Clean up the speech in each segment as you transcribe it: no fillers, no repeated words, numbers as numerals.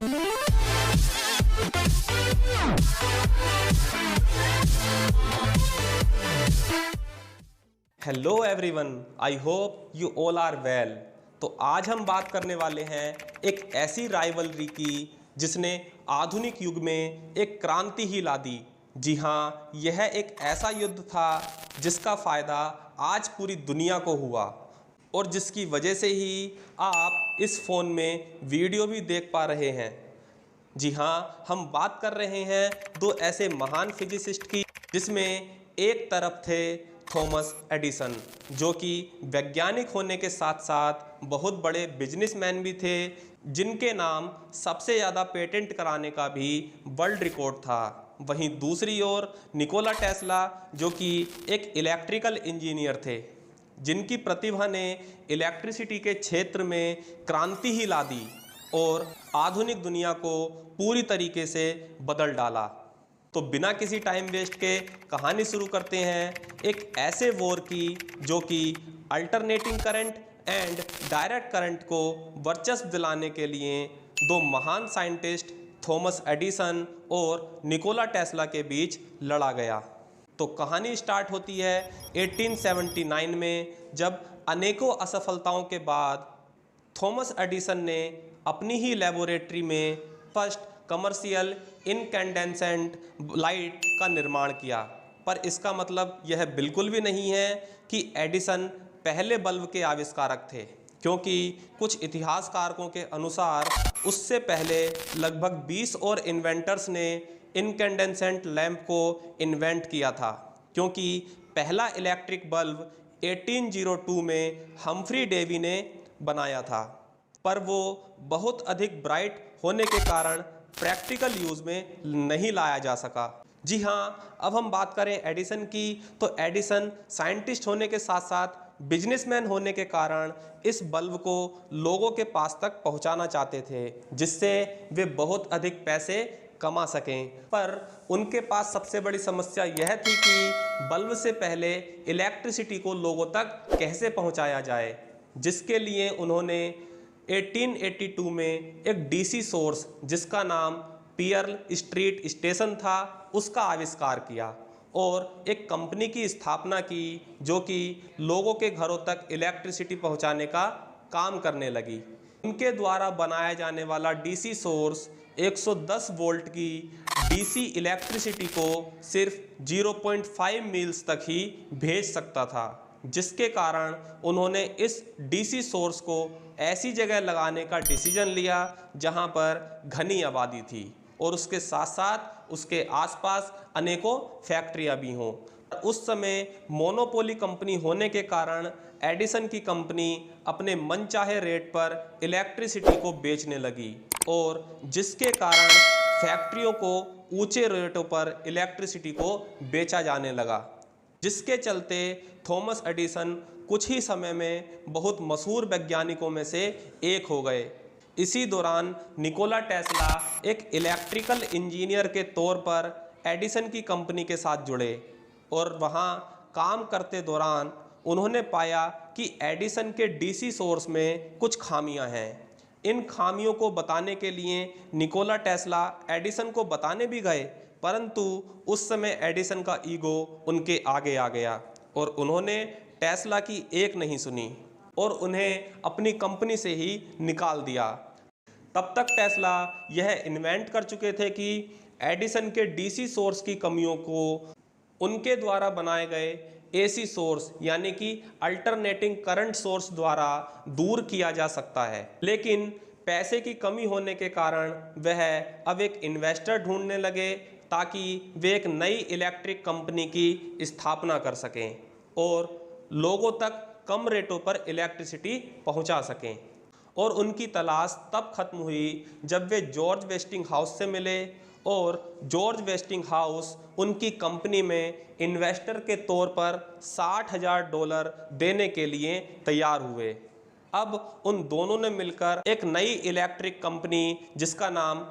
Hello everyone, I hope you all are well. तो आज हम बात करने वाले हैं एक ऐसी राइवलरी की जिसने आधुनिक युग में एक क्रांति ही ला दी। जी हाँ, यह एक ऐसा युद्ध था जिसका फ़ायदा आज पूरी दुनिया को हुआ और जिसकी वजह से ही आप इस फ़ोन में वीडियो भी देख पा रहे हैं। जी हाँ, हम बात कर रहे हैं दो ऐसे महान फिजिसिस्ट की, जिसमें एक तरफ थे थॉमस एडिसन, जो कि वैज्ञानिक होने के साथ साथ बहुत बड़े बिजनेसमैन भी थे, जिनके नाम सबसे ज़्यादा पेटेंट कराने का भी वर्ल्ड रिकॉर्ड था। वहीं दूसरी ओर निकोला टेस्ला, जो कि एक इलेक्ट्रिकल इंजीनियर थे, जिनकी प्रतिभा ने इलेक्ट्रिसिटी के क्षेत्र में क्रांति ही ला दी और आधुनिक दुनिया को पूरी तरीके से बदल डाला। तो बिना किसी टाइम वेस्ट के कहानी शुरू करते हैं एक ऐसे वॉर की जो कि alternating current and direct current को वर्चस्व दिलाने के लिए दो महान साइंटिस्ट थॉमस एडिसन और निकोला टेस्ला के बीच लड़ा गया। तो कहानी स्टार्ट होती है 1879 में, जब अनेकों असफलताओं के बाद थॉमस एडिसन ने अपनी ही लेबोरेटरी में फर्स्ट कमर्शियल इनकैंडेसेंट लाइट का निर्माण किया। पर इसका मतलब यह बिल्कुल भी नहीं है कि एडिसन पहले बल्ब के आविष्कारक थे, क्योंकि कुछ इतिहासकारों के अनुसार उससे पहले लगभग 20 और इन्वेंटर्स ने इनकैंडेसेंट लैंप को इन्वेंट किया था, क्योंकि पहला इलेक्ट्रिक बल्ब 1802 में हम्फ्री डेवी ने बनाया था, पर वो बहुत अधिक ब्राइट होने के कारण प्रैक्टिकल यूज़ में नहीं लाया जा सका। जी हाँ, अब हम बात करें एडिसन की, तो एडिसन साइंटिस्ट होने के साथ साथ बिजनेसमैन होने के कारण इस बल्ब को लोगों के पास तक पहुंचाना चाहते थे, जिससे वे बहुत अधिक पैसे कमा सकें। पर उनके पास सबसे बड़ी समस्या यह थी कि बल्ब से पहले इलेक्ट्रिसिटी को लोगों तक कैसे पहुंचाया जाए, जिसके लिए उन्होंने 1882 में एक डीसी सोर्स, जिसका नाम पियर्ल स्ट्रीट स्टेशन था, उसका आविष्कार किया और एक कंपनी की स्थापना की जो कि लोगों के घरों तक इलेक्ट्रिसिटी पहुंचाने का काम करने लगी। उनके द्वारा बनाया जाने वाला डीसी सोर्स 110 वोल्ट की डीसी इलेक्ट्रिसिटी को सिर्फ 0.5 मील्स तक ही भेज सकता था, जिसके कारण उन्होंने इस डीसी सोर्स को ऐसी जगह लगाने का डिसीजन लिया जहां पर घनी आबादी थी और उसके साथ साथ उसके आसपास अनेकों फैक्ट्रियां भी हों। उस समय मोनोपोली कंपनी होने के कारण एडिसन की कंपनी अपने मनचाहे रेट पर इलेक्ट्रिसिटी को बेचने लगी और जिसके कारण फैक्ट्रियों को ऊंचे रेटों पर इलेक्ट्रिसिटी को बेचा जाने लगा, जिसके चलते थॉमस एडिसन कुछ ही समय में बहुत मशहूर वैज्ञानिकों में से एक हो गए। इसी दौरान निकोला टेस्ला एक इलेक्ट्रिकल इंजीनियर के तौर पर एडिसन की कंपनी के साथ जुड़े और वहां काम करते दौरान उन्होंने पाया कि एडिसन के डीसी सोर्स में कुछ खामियां हैं। इन खामियों को बताने के लिए निकोला टेस्ला एडिसन को बताने भी गए, परंतु उस समय एडिसन का ईगो उनके आगे आ गया और उन्होंने टेस्ला की एक नहीं सुनी और उन्हें अपनी कंपनी से ही निकाल दिया। तब तक टेस्ला यह इन्वेंट कर चुके थे कि एडिसन के डीसी सोर्स की कमियों को उनके द्वारा बनाए गए एसी सोर्स यानी कि अल्टरनेटिंग करंट सोर्स द्वारा दूर किया जा सकता है। लेकिन पैसे की कमी होने के कारण वह अब एक इन्वेस्टर ढूंढने लगे ताकि वे एक नई इलेक्ट्रिक कंपनी की स्थापना कर सकें और लोगों तक कम रेटों पर इलेक्ट्रिसिटी पहुंचा सकें। और उनकी तलाश तब खत्म हुई जब वे जॉर्ज वेस्टिंगहाउस से मिले और जॉर्ज वेस्टिंगहाउस उनकी कंपनी में इन्वेस्टर के तौर पर $60,000 देने के लिए तैयार हुए। अब उन दोनों ने मिलकर एक नई इलेक्ट्रिक कंपनी जिसका नाम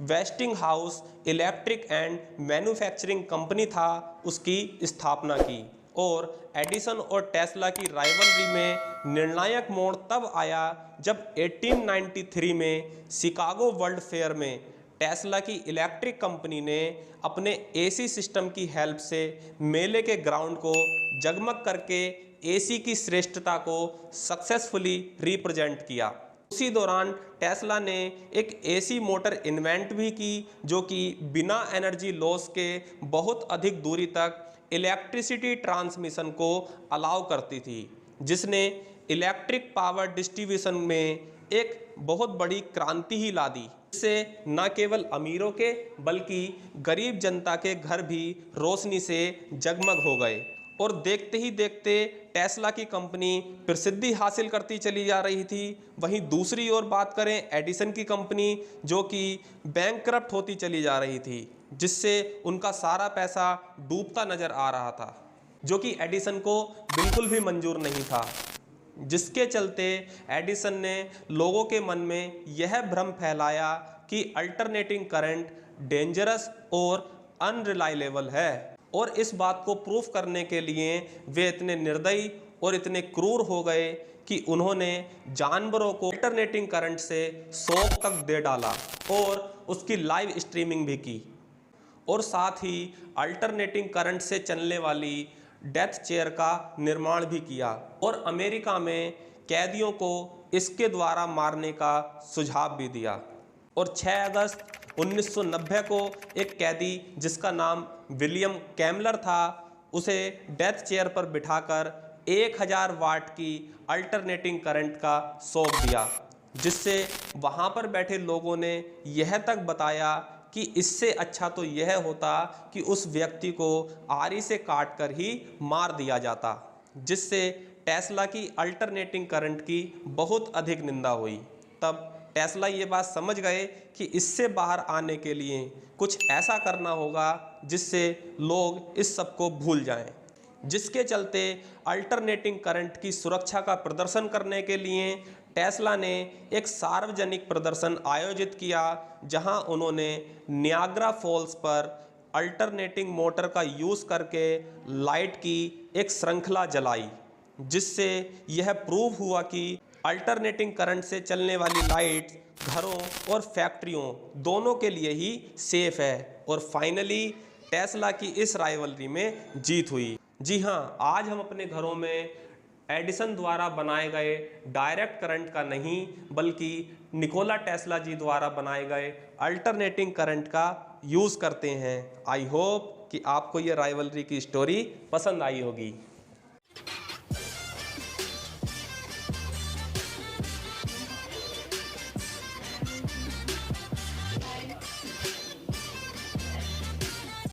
Westinghouse electric and manufacturing company था, उसकी स्थापना की और एडिसन और टेस्ला की राइवलरी में निर्णायक मोड़ तब आया जब 1893 में शिकागो वर्ल्ड फेयर में टेस्ला की इलेक्ट्रिक कंपनी ने अपने एसी सिस्टम की हेल्प से मेले के ग्राउंड को जगमग करके एसी की श्रेष्ठता को सक्सेसफुली रिप्रेजेंट किया। उसी दौरान टेस्ला ने एक एसी मोटर इन्वेंट भी की जो कि बिना एनर्जी लॉस के बहुत अधिक दूरी तक इलेक्ट्रिसिटी ट्रांसमिशन को अलाउ करती थी, जिसने इलेक्ट्रिक पावर डिस्ट्रीब्यूशन में एक बहुत बड़ी क्रांति ही ला दी। इससे न केवल अमीरों के बल्कि गरीब जनता के घर भी रोशनी से जगमग हो गए और देखते ही देखते टेस्ला की कंपनी प्रसिद्धि हासिल करती चली जा रही थी। वहीं दूसरी ओर बात करें एडिसन की कंपनी, जो कि बैंकक्रप्ट होती चली जा रही थी, जिससे उनका सारा पैसा डूबता नजर आ रहा था, जो कि एडिसन को बिल्कुल भी मंजूर नहीं था। जिसके चलते एडिसन ने लोगों के मन में यह भ्रम फैलाया कि अल्टरनेटिंग करंट डेंजरस और अनरिलायबल है, और इस बात को प्रूफ करने के लिए वे इतने निर्दयी और इतने क्रूर हो गए कि उन्होंने जानवरों को अल्टरनेटिंग करंट से शॉक तक दे डाला और उसकी लाइव स्ट्रीमिंग भी की, और साथ ही अल्टरनेटिंग करंट से चलने वाली डेथ चेयर का निर्माण भी किया और अमेरिका में कैदियों को इसके द्वारा मारने का सुझाव भी दिया। और 6 अगस्त 1990 को एक कैदी जिसका नाम विलियम कैमलर था, उसे डेथ चेयर पर बिठाकर 1000 वाट की अल्टरनेटिंग करंट का शॉक दिया, जिससे वहाँ पर बैठे लोगों ने यह तक बताया कि इससे अच्छा तो यह होता कि उस व्यक्ति को आरी से काट कर ही मार दिया जाता, जिससे टेस्ला की अल्टरनेटिंग करंट की बहुत अधिक निंदा हुई। तब टेस्ला ये बात समझ गए कि इससे बाहर आने के लिए कुछ ऐसा करना होगा जिससे लोग इस सब को भूल जाएं, जिसके चलते अल्टरनेटिंग करंट की सुरक्षा का प्रदर्शन करने के लिए टेस्ला ने एक सार्वजनिक प्रदर्शन आयोजित किया, जहां उन्होंने नियाग्रा फॉल्स पर अल्टरनेटिंग मोटर का यूज़ करके लाइट की एक श्रृंखला जलाई, जिससे यह प्रूव हुआ कि अल्टरनेटिंग करंट से चलने वाली लाइट घरों और फैक्ट्रियों दोनों के लिए ही सेफ है। और फाइनली टेस्ला की इस राइवलरी में जीत हुई। जी हाँ, आज हम अपने घरों में एडिसन द्वारा बनाए गए डायरेक्ट करंट का नहीं, बल्कि निकोला टेस्ला जी द्वारा बनाए गए अल्टरनेटिंग करंट का यूज़ करते हैं। आई होप कि आपको ये राइवलरी की स्टोरी पसंद आई होगी।